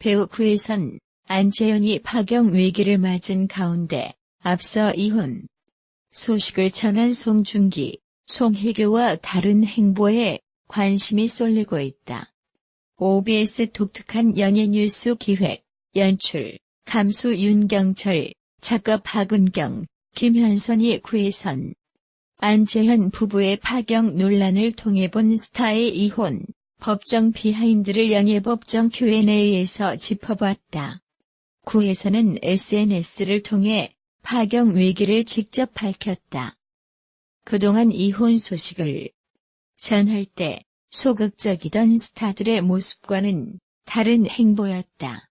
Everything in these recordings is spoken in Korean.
배우 구혜선, 안재현이 파경 위기를 맞은 가운데 앞서 이혼 소식을 전한 송중기, 송혜교와 다른 행보에 관심이 쏠리고 있다. OBS 독특한 연예 뉴스 기획, 연출, 감수 윤경철, 작가 박은경, 김현선이 구혜선, 안재현 부부의 파경 논란을 통해 본 스타의 이혼, 법정 비하인드를 연예법정 Q&A에서 짚어봤다. 구혜선은 SNS를 통해 파경 위기를 직접 밝혔다. 그동안 이혼 소식을 전할 때 소극적이던 스타들의 모습과는 다른 행보였다.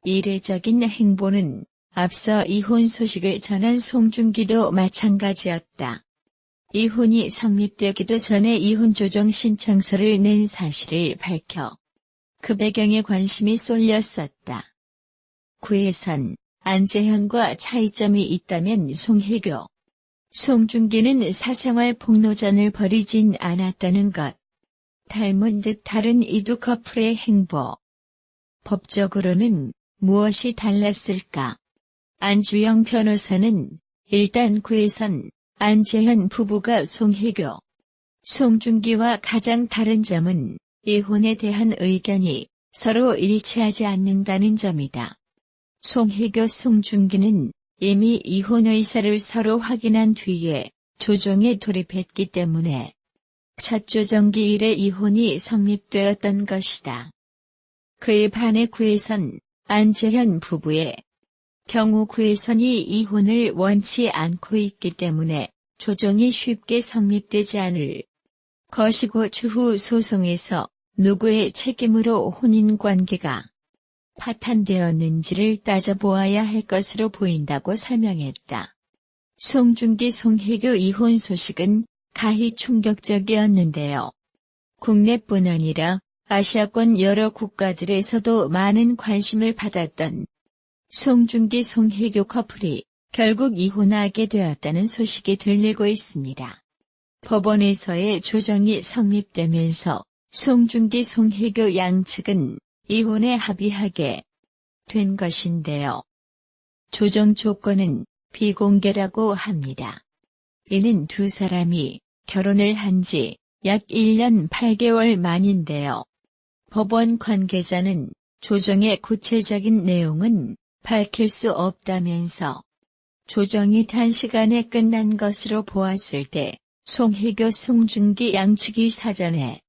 이례적인 행보는 앞서 이혼 소식을 전한 송중기도 마찬가지였다. 이혼이 성립되기도 전에 이혼 조정 신청서를 낸 사실을 밝혀 그 배경에 관심이 쏠렸었다. 구혜선, 안재현과 차이점이 있다면 송혜교, 송중기는 사생활 폭로전을 벌이진 않았다는 것. 닮은 듯 다른 이 두 커플의 행보. 법적으로는 무엇이 달랐을까? 안주영 변호사는 일단 구혜선, 안재현 부부가 송혜교, 송중기와 가장 다른 점은 이혼에 대한 의견이 서로 일치하지 않는다는 점이다. 송혜교, 송중기는 이미 이혼 의사를 서로 확인한 뒤에 조정에 돌입했기 때문에 첫 조정기 이래 이혼이 성립되었던 것이다. 그에 반해 구혜선, 안재현 부부의 경우 구혜선이 이혼을 원치 않고 있기 때문에 조정이 쉽게 성립되지 않을 것이고 추후 소송에서 누구의 책임으로 혼인관계가 파탄되었는지를 따져보아야 할 것으로 보인다고 설명했다. 송중기, 송혜교 이혼 소식은 가히 충격적이었는데요. 국내뿐 아니라 아시아권 여러 국가들에서도 많은 관심을 받았던 송중기, 송혜교 커플이 결국 이혼하게 되었다는 소식이 들리고 있습니다. 법원에서의 조정이 성립되면서 송중기, 송혜교 양측은 이혼에 합의하게 된 것인데요. 조정 조건은 비공개라고 합니다. 이는 두 사람이 결혼을 한 지 약 1년 8개월 만인데요. 법원 관계자는 조정의 구체적인 내용은 밝힐 수 없다면서 조정이 단시간에 끝난 것으로 보았을 때 송혜교, 송중기 양측이 사전에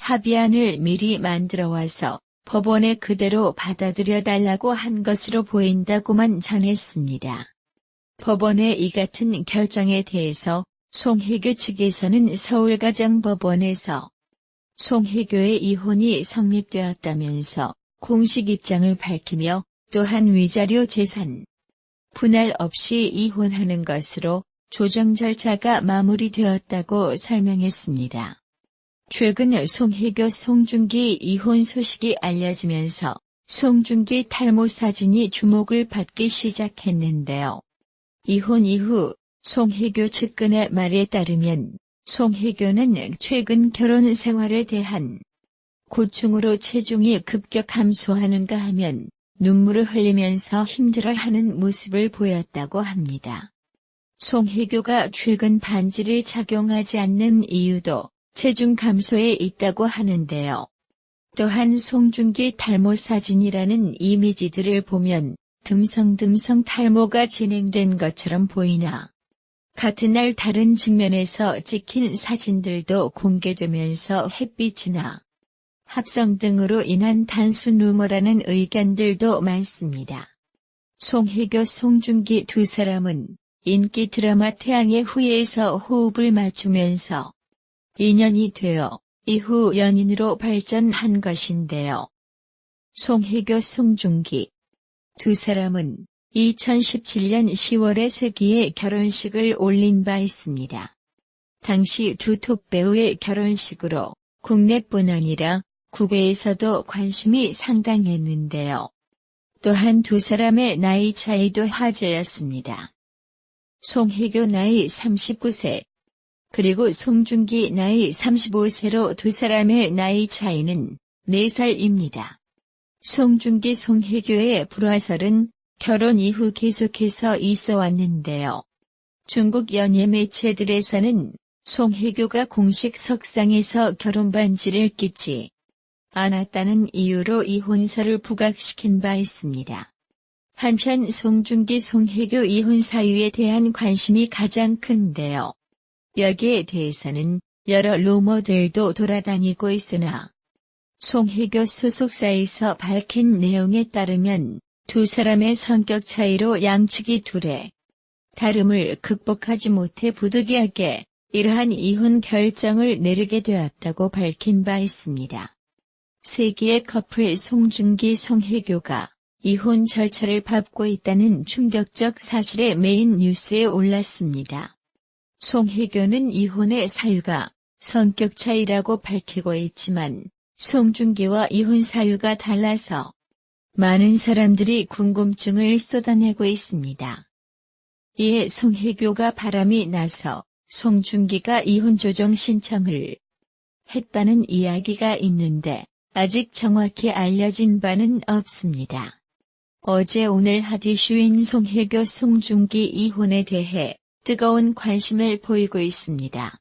합의안을 미리 만들어와서 법원에 그대로 받아들여달라고 한 것으로 보인다고만 전했습니다. 법원의 이 같은 결정에 대해서 송혜교 측에서는 서울가정법원에서 송혜교의 이혼이 성립되었다면서 공식 입장을 밝히며 또한 위자료 재산 분할 없이 이혼하는 것으로 조정 절차가 마무리되었다고 설명했습니다. 최근 송혜교, 송중기 이혼 소식이 알려지면서 송중기 탈모 사진이 주목을 받기 시작했는데요. 이혼 이후 송혜교 측근의 말에 따르면 송혜교는 최근 결혼 생활에 대한 고충으로 체중이 급격 감소하는가 하면 눈물을 흘리면서 힘들어하는 모습을 보였다고 합니다. 송혜교가 최근 반지를 착용하지 않는 이유도 체중 감소에 있다고 하는데요. 또한 송중기 탈모 사진이라는 이미지들을 보면 듬성듬성 탈모가 진행된 것처럼 보이나 같은 날 다른 측면에서 찍힌 사진들도 공개되면서 햇빛이나 합성 등으로 인한 단순 루머라는 의견들도 많습니다. 송혜교, 송중기 두 사람은 인기 드라마 태양의 후예에서 호흡을 맞추면서 인연이 되어 이후 연인으로 발전한 것인데요. 송혜교, 송중기 두 사람은 2017년 10월에 세기의 결혼식을 올린 바 있습니다. 당시 두 톱배우의 결혼식으로 국내뿐 아니라 국외에서도 관심이 상당했는데요. 또한 두 사람의 나이 차이도 화제였습니다. 송혜교 나이 39세, 그리고 송중기 나이 35세로 두 사람의 나이 차이는 4살입니다. 송중기 송혜교의 불화설은 결혼 이후 계속해서 있어 왔는데요. 중국 연예 매체들에서는 송혜교가 공식 석상에서 결혼 반지를 끼지 않았다는 이유로 이혼설을 부각시킨 바 있습니다. 한편 송중기 송혜교 이혼 사유에 대한 관심이 가장 큰데요. 여기에 대해서는 여러 루머들도 돌아다니고 있으나 송혜교 소속사에서 밝힌 내용에 따르면 두 사람의 성격 차이로 양측이 둘의 다름을 극복하지 못해 부득이하게 이러한 이혼 결정을 내리게 되었다고 밝힌 바 있습니다. 세기의 커플 송중기 송혜교가 이혼 절차를 밟고 있다는 충격적 사실에 메인 뉴스에 올랐습니다. 송혜교는 이혼의 사유가 성격 차이라고 밝히고 있지만 송중기와 이혼 사유가 달라서 많은 사람들이 궁금증을 쏟아내고 있습니다. 이에 송혜교가 바람이 나서 송중기가 이혼 조정 신청을 했다는 이야기가 있는데 아직 정확히 알려진 바는 없습니다. 어제 오늘 핫 이슈인 송혜교 송중기 이혼에 대해 뜨거운 관심을 보이고 있습니다.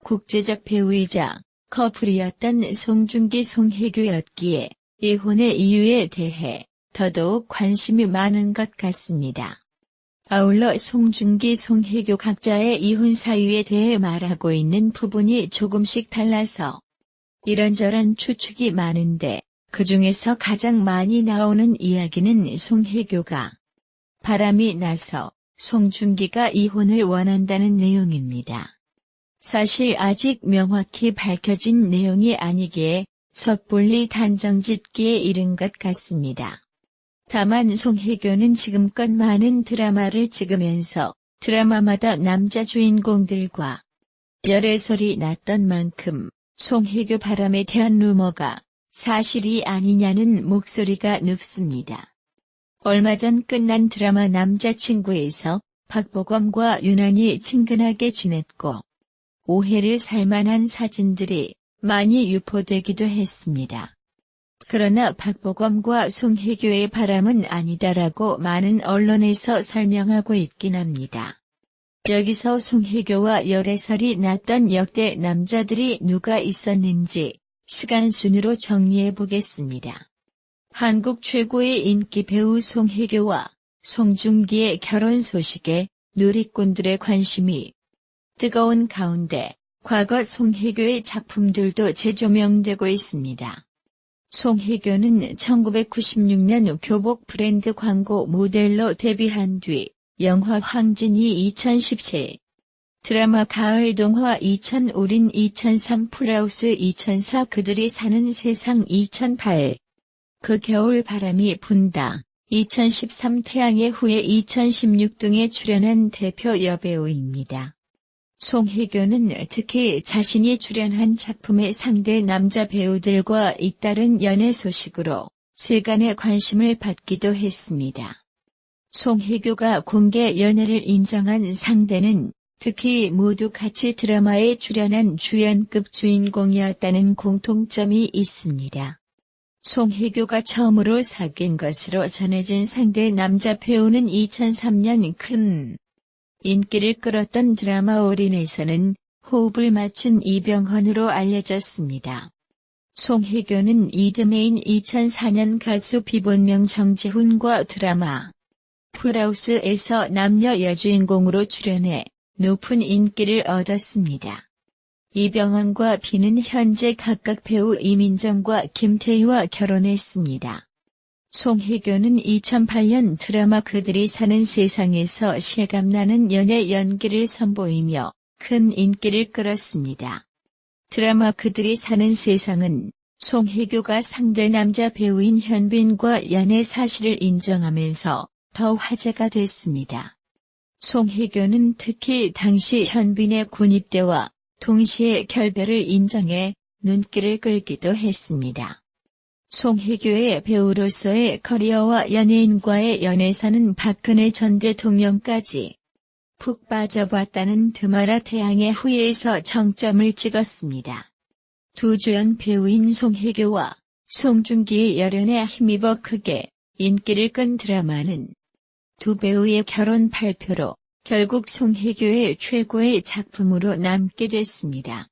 국제적 배우이자 커플이었던 송중기 송혜교였기에 이혼의 이유에 대해 더더욱 관심이 많은 것 같습니다. 아울러 송중기 송혜교 각자의 이혼 사유에 대해 말하고 있는 부분이 조금씩 달라서 이런저런 추측이 많은데 그중에서 가장 많이 나오는 이야기는 송혜교가 바람이 나서 송중기가 이혼을 원한다는 내용입니다. 사실 아직 명확히 밝혀진 내용이 아니기에 섣불리 단정짓기에 이른 것 같습니다. 다만 송혜교는 지금껏 많은 드라마를 찍으면서 드라마마다 남자 주인공들과 열애설이 났던 만큼 송혜교 바람에 대한 루머가 사실이 아니냐는 목소리가 높습니다. 얼마 전 끝난 드라마 남자친구에서 박보검과 유난히 친근하게 지냈고 오해를 살만한 사진들이 많이 유포되기도 했습니다. 그러나 박보검과 송혜교의 바람은 아니다라고 많은 언론에서 설명하고 있긴 합니다. 여기서 송혜교와 열애설이 났던 역대 남자들이 누가 있었는지 시간 순으로 정리해 보겠습니다. 한국 최고의 인기 배우 송혜교와 송중기의 결혼 소식에 누리꾼들의 관심이 뜨거운 가운데 과거 송혜교의 작품들도 재조명되고 있습니다. 송혜교는 1996년 교복 브랜드 광고 모델로 데뷔한 뒤 영화 황진이 2017, 드라마 가을 동화 2000 우린 2003 풀하우스 2004 그들이 사는 세상 2008, 그 겨울 바람이 분다 2013 태양의 후예 2016 등에 출연한 대표 여배우입니다. 송혜교는 특히 자신이 출연한 작품의 상대 남자 배우들과 잇따른 연애 소식으로 세간의 관심을 받기도 했습니다. 송혜교가 공개 연애를 인정한 상대는 특히 모두 같이 드라마에 출연한 주연급 주인공이었다는 공통점이 있습니다. 송혜교가 처음으로 사귄 것으로 전해진 상대 남자 배우는 2003년 큰 인기를 끌었던 드라마 올인에서는 호흡을 맞춘 이병헌으로 알려졌습니다. 송혜교는 이듬해인 2004년 가수 비본명 정재훈과 드라마 풀하우스에서 남녀 여주인공으로 출연해 높은 인기를 얻었습니다. 이병헌과 비는 현재 각각 배우 이민정과 김태희와 결혼했습니다. 송혜교는 2008년 드라마 그들이 사는 세상에서 실감나는 연애 연기를 선보이며 큰 인기를 끌었습니다. 드라마 그들이 사는 세상은 송혜교가 상대 남자 배우인 현빈과 연애 사실을 인정하면서 더 화제가 됐습니다. 송혜교는 특히 당시 현빈의 군입대와 동시에 결별을 인정해 눈길을 끌기도 했습니다. 송혜교의 배우로서의 커리어와 연예인과의 연애사는 박근혜 전 대통령까지 푹 빠져봤다는 드마라 태양의 후예에서 정점을 찍었습니다. 두 주연 배우인 송혜교와 송중기의 열연에 힘입어 크게 인기를 끈 드라마는 두 배우의 결혼 발표로 결국 송혜교의 최고의 작품으로 남게 됐습니다.